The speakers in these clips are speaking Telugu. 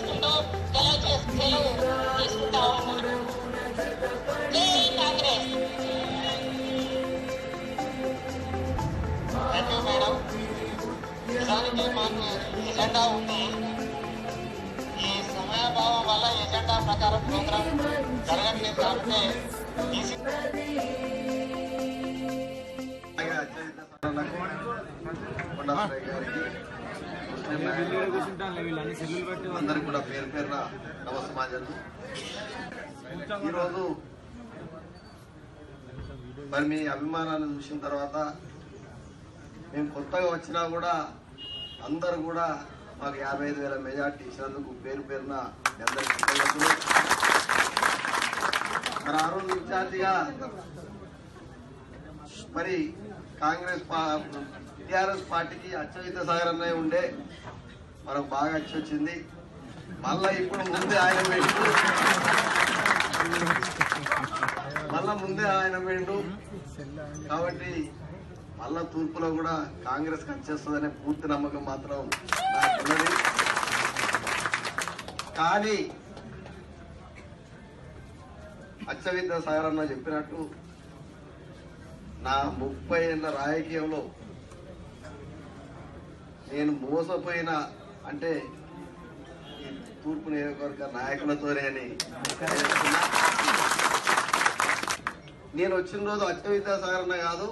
తెలియజేసుకుంటూ సెలవు తీసుకుంటా ఉన్నాను. జై కాంగ్రెస్. Thank you madam. నిజానికి మాకు ఎజెండా ఉంది. ఈ సమయభావం వల్ల ఎజెండా ప్రకారం ప్రోగ్రాం జరగట్లేదు కాబట్టి అందరికి కూడా పేరు పేరున నమస్కారాలు. ఈరోజు మరి మీ అభిమానాన్ని చూసిన తర్వాత మేము కొత్తగా వచ్చినా కూడా అందరూ కూడా మాకు 55,000 మెజార్టీ ఇచ్చినందుకు పేరు పేరున అందరికీ కృతజ్ఞతలు. మరి ఆ రోజు ఇన్ఛార్జిగా మరి టీఆర్ఎస్ పార్టీకి అచ్చవిత సాగర్ అన్నయ్య ఉండే మనకు బాగా వచ్చి వచ్చింది. మళ్ళా ఇప్పుడు ముందే ఆయన వేయండు కాబట్టి మళ్ళా తూర్పులో కూడా కాంగ్రెస్ వచ్చేస్తుందనే పూర్తి నమ్మకం మాత్రం నాకు ఉన్నది. కానీ అచ్చవిద్య సాగర్ అన్న చెప్పినట్టు నా 30 ఏళ్ల రాజకీయంలో నేను మోసపోయిన అంటే ఈ తూర్పు నియోజకవర్గ నాయకులతోనే అని నేను వచ్చిన రోజు అచ్చవిద్య సాగర్ అన్న కాదు,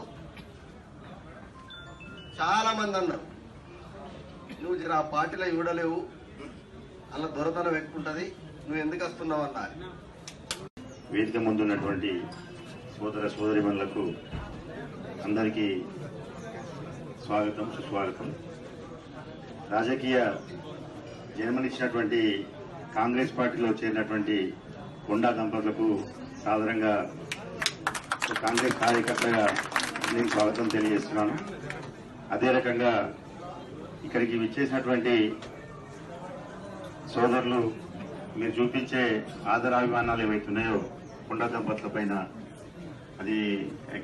చాలా మంది అన్నారు నువ్వు ఆ పార్టీలో ఇవ్వడలేవు, అలా దొరతనం ఎక్కుంటది, నువ్వు ఎందుకు వస్తున్నావు అన్నారు. వేదిక ముందున్నటువంటి సోదర సోదరిమణులకు అందరికీ స్వాగతం, సుస్వాగతం. రాజకీయ జన్మనిచ్చినటువంటి కాంగ్రెస్ పార్టీలో చేరినటువంటి కొండా దంపతులకు సాధారణంగా కాంగ్రెస్ కార్యకర్తగా నేను స్వాగతం తెలియజేస్తున్నాను. అదే రకంగా ఇక్కడికి విచ్చేసినటువంటి సోదరులు మీరు చూపించే ఆదరాభిమానాలు ఏవైతున్నాయో కొండా దంపతుల పైన, అది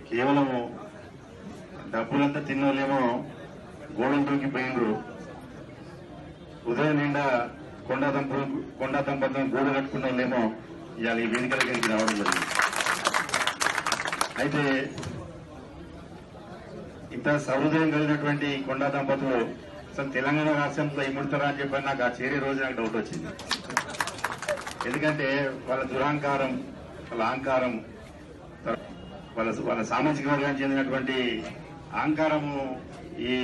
కేవలం డబ్బులంతా తిన్నోళ్ళేమో గోడలు దూకిపోయిండ్రు, ఉదయం నిండా కొండా దంపతులను గూడు కట్టుకున్న వాళ్ళేమో ఇవాళ ఈ వేదికల దగ్గరికి రావడం జరిగింది. అయితే ఇంత సహృదయం కలిగినటువంటి కొండా దంపతులు అసలు తెలంగాణ రాష్ట్రంలో ఇముడతారా అని చెప్పని నాకు ఆ చేరే రోజు నాకు డౌట్ వచ్చింది. ఎందుకంటే వాళ్ళ దురహంకారం, వాళ్ళ అహంకారం, వాళ్ళ సామాజిక వర్గానికి చెందినటువంటి అహంకారము ఈ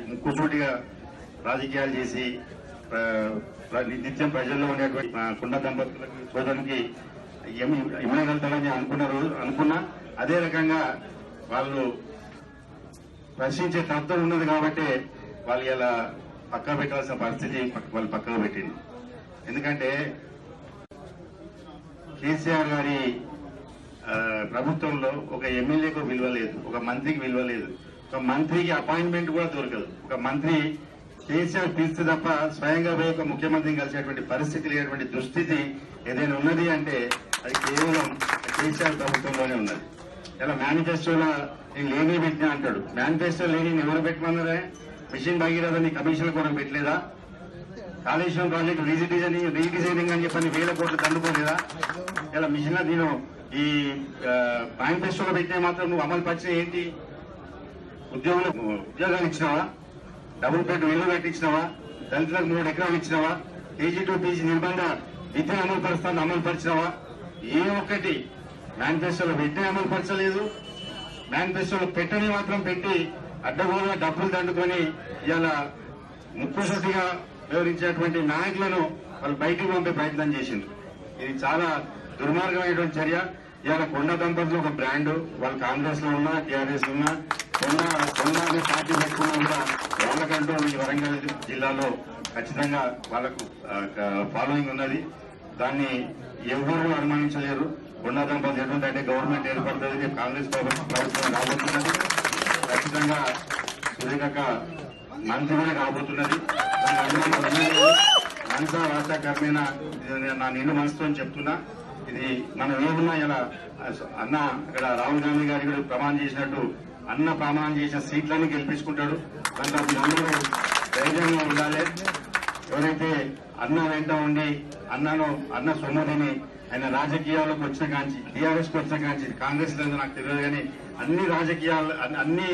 ముక్కుసూటిగా రాజకీయాలు చేసి నిత్యం ప్రజల్లో ఉండేటువంటి కొండా దంపతులకు సోదరునికి ఇమ్మగలుగుతారని అనుకున్నా. అదే రకంగా వాళ్ళు ప్రశ్నించే తత్వం ఉన్నది కాబట్టి వాళ్ళు ఇలా పక్కా పెట్టాల్సిన పరిస్థితి వాళ్ళు పక్కగా పెట్టింది. ఎందుకంటే కేసీఆర్ గారి ప్రభుత్వంలో ఒక ఎమ్మెల్యేకు విలువ లేదు, ఒక మంత్రికి విలువ లేదు, ఒక మంత్రికి అపాయింట్మెంట్ కూడా దొరకదు. ఒక మంత్రి కేసీఆర్ పిలిస్తే తప్ప స్వయంగా పోయి ఒక ముఖ్యమంత్రిని కలిసేటువంటి పరిస్థితి లేనటువంటి దుస్థితి ఏదైనా ఉన్నది అంటే అది కేవలం కేసీఆర్ ప్రభుత్వంలోనే ఉన్నది. ఇలా మేనిఫెస్టోలో నేను లేని పెట్టినా అంటాడు. మేనిఫెస్టో లేని ఎవరు పెట్టమన్నారా? మిషన్ భగీరథని కమిషన్ కూడా పెట్టలేదా? కాళేశ్వరం ప్రాజెక్టు రీడిజైనింగ్ అని చెప్పని 1000 కోట్లు దండుకోలేదా? ఇలా మిషన్ నేను ఈ మేనిఫెస్టోలో పెట్టినా మాత్రం నువ్వు అమలు పరిచిన ఏంటి? ఉద్యోగాలు ఇచ్చినావా? డబుల్ బెడ్ ఇల్లు కట్టించినావా? దళితులకు 3 ఎకరాలు ఇచ్చినావా? కేజీ టు పీజీ నిర్బంధ విద్య అమలు పరుస్తాను అమలు పరిచినావా? ఏ ఒక్కటి మేనిఫెస్టోలో పెట్టిన అమలు పరచలేదు. మేనిఫెస్టోలో పెట్టని మాత్రం పెట్టి అడ్డగోలుగా డబ్బులు దండుకొని ఇలా ముక్కుసూటిగా వివరించేటువంటి నాయకులను వాళ్ళు బయటికి పంపే ప్రయత్నం చేసింది. ఇది చాలా దుర్మార్గమైనటువంటి చర్య. ఇవాళ కొండా దంపతులు ఒక బ్రాండ్, వాళ్ళు కాంగ్రెస్ లో ఉన్నా టీఆర్ఎస్ ఉన్నా కొండా అనే పార్టీ పెట్టుకున్నా కూడా వాళ్ళకంటూ ఈ వరంగల్ జిల్లాలో ఖచ్చితంగా వాళ్లకు ఫాలోయింగ్ ఉన్నది. దాన్ని ఎవరు అనుమానించలేరు. కొండా దంపతులు ఎటువంటి అంటే గవర్నమెంట్ ఏర్పడుతుంది, కాంగ్రెస్ ప్రభుత్వం రాబోతున్నది, ఖచ్చితంగా సురేఖ మంత్రి కూడా రాబోతున్నది. మనసా వాచా కర్మేణ నా నిండు మనసుతో చెప్తున్నా. ఇది మనం ఏమున్నా ఇలా అన్న ఇక్కడ రాహుల్ గాంధీ గారి కూడా ప్రమాణం చేసినట్టు అన్న ప్రమాణం చేసిన సీట్లన్నీ గెలిపించుకుంటాడు. దాంట్లో అందరూ ధైర్యంగా ఉండాలి. ఎవరైతే అన్న వెంట ఉండి అన్న సొమ్ముదిని ఆయన రాజకీయాల్లోకి వచ్చిన కాంచి టీఆర్ఎస్కి వచ్చిన కాంచి కాంగ్రెస్ లేదు నాకు తెలియదు కానీ అన్ని రాజకీయాలు అన్ని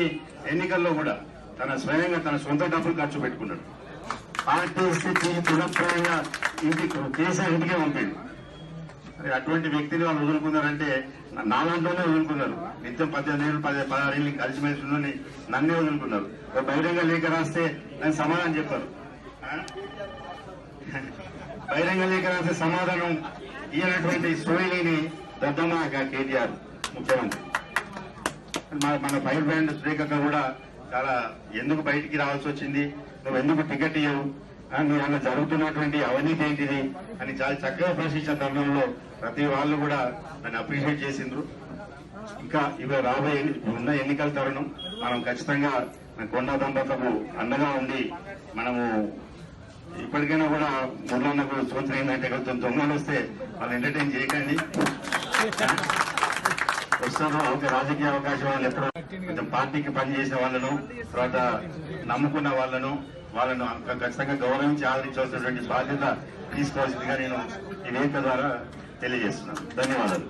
ఎన్నికల్లో కూడా తన స్వయంగా తన సొంత డబ్బులు ఖర్చు పెట్టుకున్నాడు. పార్టీ స్థితి తులప్రాయంగా కేసీఆర్ ఇంటికే పంపాడు. మరి అటువంటి వ్యక్తిని వాళ్ళు వదులుకున్నారంటే నాలుగులోనే వదులుకున్నారు. నిత్యం 18 ఏళ్ళు 16 ఏళ్ళు కలిసిమెలిసి ఉన్నని నన్నే వదులుకున్నారు. బహిరంగ లేఖ రాస్తే నేను సమాధానం చెప్పారు. బహిరంగ లేఖ రాస్తే సమాధానం ఇయ్యనటువంటి సోయిని దద్దమ్మ కేటీఆర్ ముఖ్యమంత్రి. మన ఫైర్ బ్రాండ్ శ్రీకక్క కూడా చాలా ఎందుకు బయటికి రావాల్సి వచ్చింది, నువ్వు ఎందుకు టికెట్ ఇవ్వవు, మీరు అలా జరుగుతున్నటువంటి అవినీతి ఏంటిది అని చాలా చక్కగా ప్రశ్నించిన తరుణంలో ప్రతి వాళ్ళు కూడా నన్ను అప్రిషియేట్ చేసిండ్రు. ఇంకా ఇవి రాబోయే ఉన్న ఎన్నికల తరుణం మనం ఖచ్చితంగా కొండా దంపతులకు అండగా ఉండి మనము ఇప్పటికైనా కూడా ముళ్ళన్నకు సూచన ఏంటంటే కొంచెం దొంగలు వస్తే వాళ్ళు ఎంటర్టైన్ చేయకండి. వస్తున్న రాజకీయ అవకాశం వాళ్ళు ఎప్పుడో కొంచెం పార్టీకి పనిచేసిన వాళ్ళను తర్వాత నమ్ముకున్న వాళ్ళను ఖచ్చితంగా గౌరవించి ఆదరించవలసినటువంటి బాధ్యత తీసుకోవాల్సిందిగా నేను ఈ వేదిక ద్వారా తెలియజేస్తున్నాను. ధన్యవాదాలు.